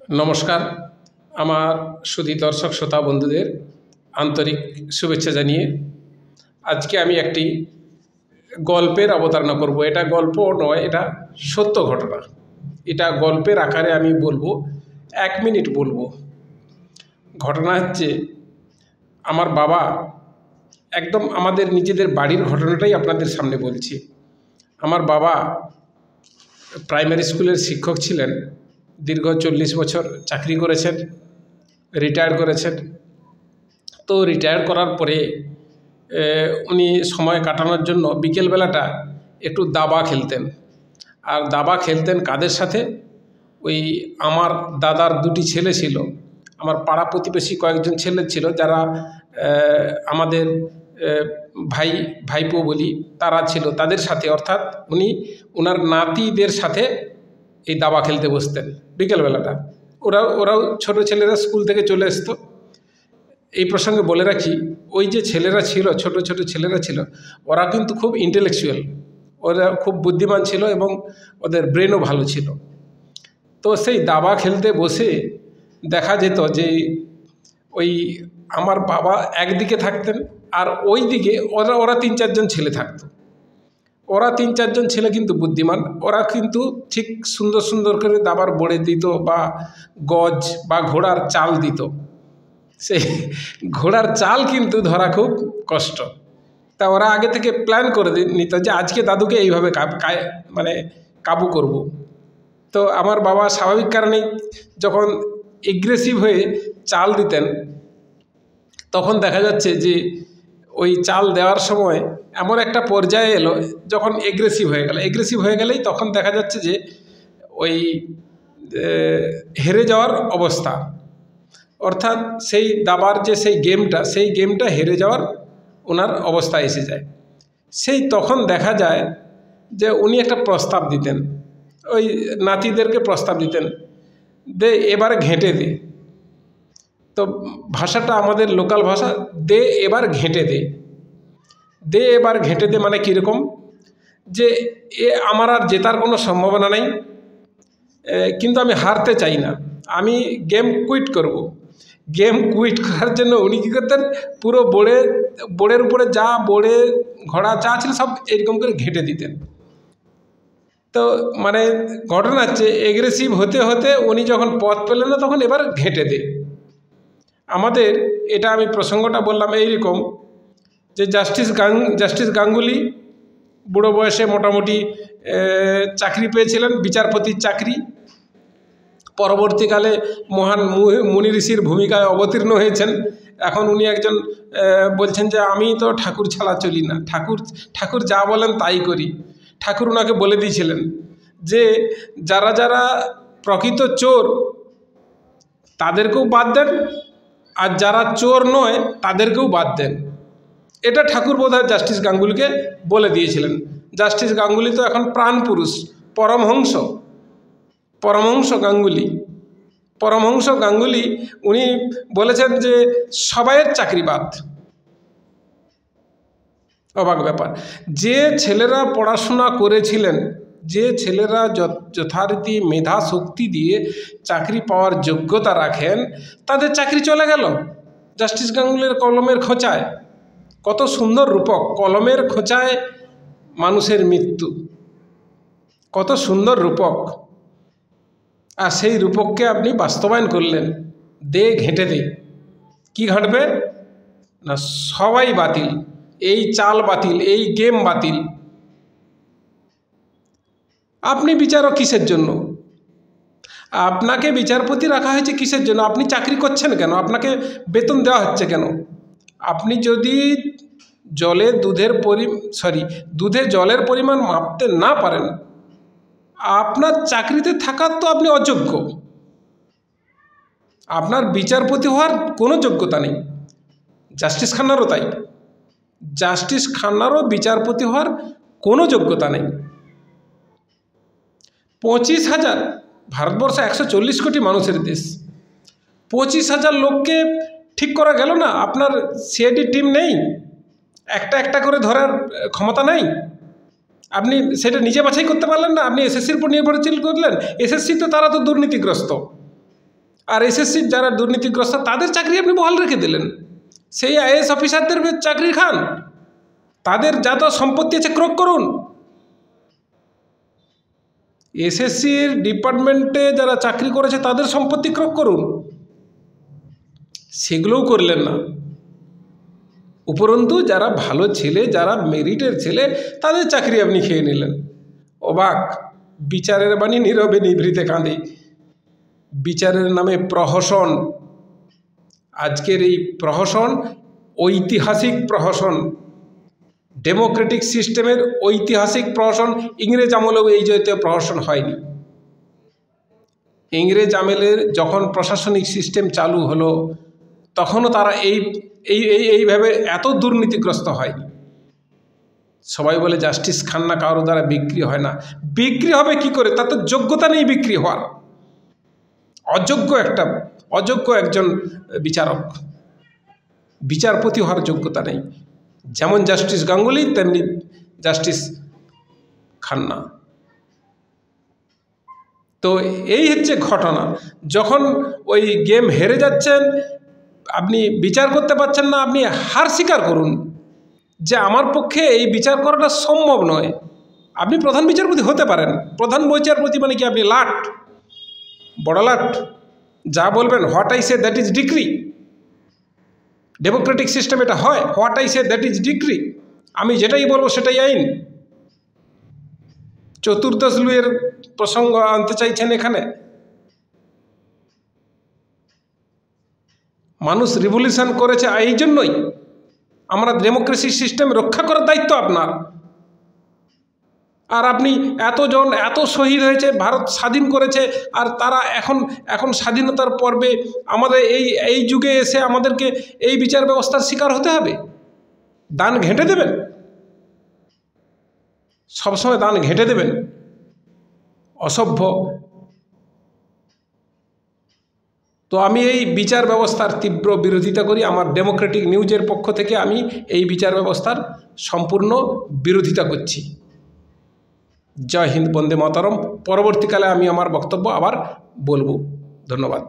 নমস্কার। আমার সুধী দর্শক শ্রোতা বন্ধুদের আন্তরিক শুভেচ্ছা জানিয়ে আজকে আমি একটি গল্পের অবতারণা করব। এটা গল্প নয়, এটা সত্য ঘটনা। এটা গল্পের আকারে আমি বলবো, 1 মিনিট বলবো। ঘটনা হচ্ছে, আমার বাবা, একদম আমাদের নিজেদের বাড়ির ঘটনাটাই আপনাদের সামনে বলছি। আমার বাবা প্রাইমারি স্কুলের শিক্ষক ছিলেন, দীর্ঘ 40 বছর চাকরি করেছেন, রিটায়ার করেছেন। তো রিটায়ার করার পরে উনি সময় কাটানোর জন্য বিকেলবেলাটা একটু দাবা খেলতেন। আর দাবা খেলতেন কাদের সাথে? ওই আমার দাদার 2টি ছেলে ছিল, আমার পাড়া প্রতিবেশী কয়েকজন ছেলে ছিল, যারা আমাদের ভাইপো বলি, তারা ছিল, তাদের সাথে। অর্থাৎ উনি ওনার নাতিদের সাথে এই দাবা খেলতে বসতেন বিকেলবেলাটা। ওরাও ছোট ছেলেরা স্কুল থেকে চলে আসতো। এই প্রসঙ্গে বলে রাখি, ওই যে ছেলেরা ছিল, ছোট ছোট ছেলেরা ছিল, ওরা কিন্তু খুব ইন্টেলেকচুয়াল, ওরা খুব বুদ্ধিমান ছিল এবং ওদের ব্রেনও ভালো ছিল। তো সেই দাবা খেলতে বসে দেখা যেত যে ওই আমার বাবা একদিকে থাকতেন, আর ওই দিকে ওরা 3-4 জন ছেলে থাকতো। ওরা 3-4 জন ছেলে কিন্তু বুদ্ধিমান, ওরা কিন্তু ঠিক সুন্দর সুন্দর করে দাবার বোড়ে দিত বা গজ বা ঘোড়ার চাল দিত। সেই ঘোড়ার চাল কিন্তু ধরা খুব কষ্ট। তা ওরা আগে থেকে প্ল্যান করে নিত যে আজকে দাদুকে এইভাবে কাবু করব। তো আমার বাবা স্বাভাবিক কারণেই যখন এগ্রেসিভ হয়ে চাল দিতেন, তখন দেখা যাচ্ছে যে ওই চাল দেওয়ার সময় এমন একটা পর্যায়ে এলো যখন এগ্রেসিভ হয়ে গেলেই তখন দেখা যাচ্ছে যে ওই হেরে যাওয়ার অবস্থা। অর্থাৎ সেই দাবার যে সেই গেমটা হেরে যাওয়ার ওনার অবস্থা এসে যায়। সেই তখন দেখা যায় যে উনি একটা প্রস্তাব দিতেন, ওই নাতিদেরকে প্রস্তাব দিতেন, দে এবার ঘেঁটে দে। তো ভাষাটা আমাদের লোকাল ভাষা, দে এবার ঘেঁটে দে। দে এবার ঘেঁটে দে মানে কীরকম, যে আমার আর জেতার কোনো সম্ভাবনা নেই, কিন্তু আমি হারতে চাই না, আমি গেম কুইট করব। গেম কুইট করার জন্য উনি কী করতেন, পুরো বোর্ডের উপরে যা ঘোড়া যা ছিল সব এরকম করে ঘেঁটে দিতেন। তো ঘটনা হচ্ছে, এগ্রেসিভ হতে হতে উনি যখন পথ পেলেন না, তখন এবার ঘেঁটে দে। আমাদের এটা আমি প্রসঙ্গটা বললাম এইরকম যে জাস্টিস গাঙ্গুলি বুড়ো বয়সে মোটামুটি চাকরি পেয়েছিলেন, বিচারপতির চাকরি। পরবর্তীকালে মহান মুনি ঋষির ভূমিকায় অবতীর্ণ হয়েছেন। এখন উনি একজন বলছেন যে আমি তো ঠাকুর ছাড়া চলি না, ঠাকুর যা বলেন তাই করি। ঠাকুর ওনাকে বলে দিয়েছিলেন যে যারা যারা প্রকৃত চোর তাদেরকেও বাদ দেন, আর যারা চোর নয় তাদেরকেও বাদ দেন। এটা ঠাকুর বোধহয় জাস্টিস গাঙ্গুলিকে বলে দিয়েছিলেন। জাস্টিস গাঙ্গুলি তো এখন প্রাণ পুরুষ, পরমহংস গাঙ্গুলি উনি বলেছেন যে সবাইয়ের চাকরি বাদ। অবাক ব্যাপার, যে ছেলেরা পড়াশোনা করেছিলেন, যে ছেলেরা যথারীতি মেধা শক্তি দিয়ে চাকরি পাওয়ার যোগ্যতা রাখেন, তাদের চাকরি চলে গেল জাস্টিস গাঙ্গুলির কলমের খোঁচায়। কত সুন্দর রূপক, কলমের খোঁচায় মানুষের মৃত্যু, কত সুন্দর রূপক। আর সেই রূপককে আপনি বাস্তবায়ন করলেন, দে ঘেঁটে দে। কি ঘাঁটবে না, সবাই বাতিল, এই চাল বাতিল, এই গেম বাতিল। আপনি বিচারক কিসের জন্য? আপনাকে বিচারপতি রাখা হয়েছে কিসের জন্য? আপনি চাকরি করছেন কেন? আপনাকে বেতন দেওয়া হচ্ছে কেন? আপনি যদি দুধে জলের পরিমাণ মাপতে না পারেন, আপনার চাকরিতে থাকার তো আপনি অযোগ্য। আপনার বিচারপতি হওয়ার কোনো যোগ্যতা নেই। জাস্টিস খান্নারও তাই, জাস্টিস খান্নারও বিচারপতি হওয়ার কোনো যোগ্যতা নেই। 25,000, ভারতবর্ষ 140 কোটি মানুষের দেশ, 25,000 লোককে ঠিক করা গেল না। আপনার সিআইডি টিম নেই, একটা করে ধরার ক্ষমতা নেই। আপনি সেটা নিজে বাছাই করতে পারলেন না, আপনি এসএসসির উপর নির্ভরশীল করলেন। এসএসসি তো তারা তো দুর্নীতিগ্রস্ত, আর এসএসসির যারা দুর্নীতিগ্রস্ত তাদের চাকরি আপনি বহাল রেখে দিলেন, সেই আইএএস অফিসারদের চাকরি খান, তাদের যত সম্পত্তি আছে ক্রোক করুন। এসএসসির ডিপার্টমেন্টে যারা চাকরি করেছে তাদের সম্পত্তি ক্রোক করুন, সেগুলোও করলেন না। উপরন্তু যারা ভালো ছেলে, যারা মেরিটের ছেলে, তাদের চাকরি আপনি খেয়ে নিলেন। অবাক! বিচারের বাণী নীরবে নিভৃতে কাঁদে। বিচারের নামে প্রহসন। আজকের এই প্রহসন ঐতিহাসিক প্রহসন, ডেমোক্রেটিক সিস্টেমের ঐতিহাসিক প্রহসন। ইংরেজ আমলেও এই জাতীয় প্রহসন হয়নি। ইংরেজ আমলের যখন প্রশাসনিক সিস্টেম চালু হলো তখনও তারা এইভাবে এত দুর্নীতিগ্রস্ত হয়নি। সবাই বলে জাস্টিস খান না কারো দ্বারা বিক্রি হয় না। বিক্রি হবে কি করে? তার তো যোগ্যতা নেই বিক্রি হওয়ার। অযোগ্য একজন বিচারক, বিচারপতি হওয়ার যোগ্যতা নেই। যেমন জাস্টিস গাঙ্গুলি তেমনি জাস্টিস খান্না। তো এই হচ্ছে ঘটনা। যখন ওই গেম হেরে যাচ্ছেন, আপনি বিচার করতে পারছেন না, আপনি হার স্বীকার করুন যে আমার পক্ষে এই বিচার করাটা সম্ভব নয়। আপনি প্রধান বিচারপতি হতে পারেন। প্রধান বিচারপতি মানে কি? আপনি লাট, বড় লাট, যা বলবেন what I say that is decree. Democratic system এটা হয়, what I say that is decree. আমি যেটাই বলবো সেটাই আইন। চতুর্দশ লুইয়ের প্রসঙ্গ আনতে চাইছেন এখানে। মানুষ রিভলিউশন করেছে এই জন্যই। আমরা ডেমোক্রেসি সিস্টেম রক্ষা করার দায়িত্ব আপনার। আর আপনি এতজন এত শহীদ হয়েছে, ভারত স্বাধীন করেছে, আর তারা এখন স্বাধীনতার পর্বে আমাদের এই যুগে এসে আমাদেরকে এই বিচার ব্যবস্থার শিকার হতে হবে? দান ঘেঁটে দেবেন? সবসময় দান ঘেঁটে দেবেন? অসভ্য। তো আমি এই বিচার ব্যবস্থার তীব্র বিরোধিতা করি। আমার ডেমোক্রেটিক নিউজের পক্ষ থেকে আমি এই বিচার ব্যবস্থার সম্পূর্ণ বিরোধিতা করছি। জয় হিন্দ, বন্দে মাতরম। পরবর্তীকালে আমি আমার বক্তব্য আবার বলবো। ধন্যবাদ।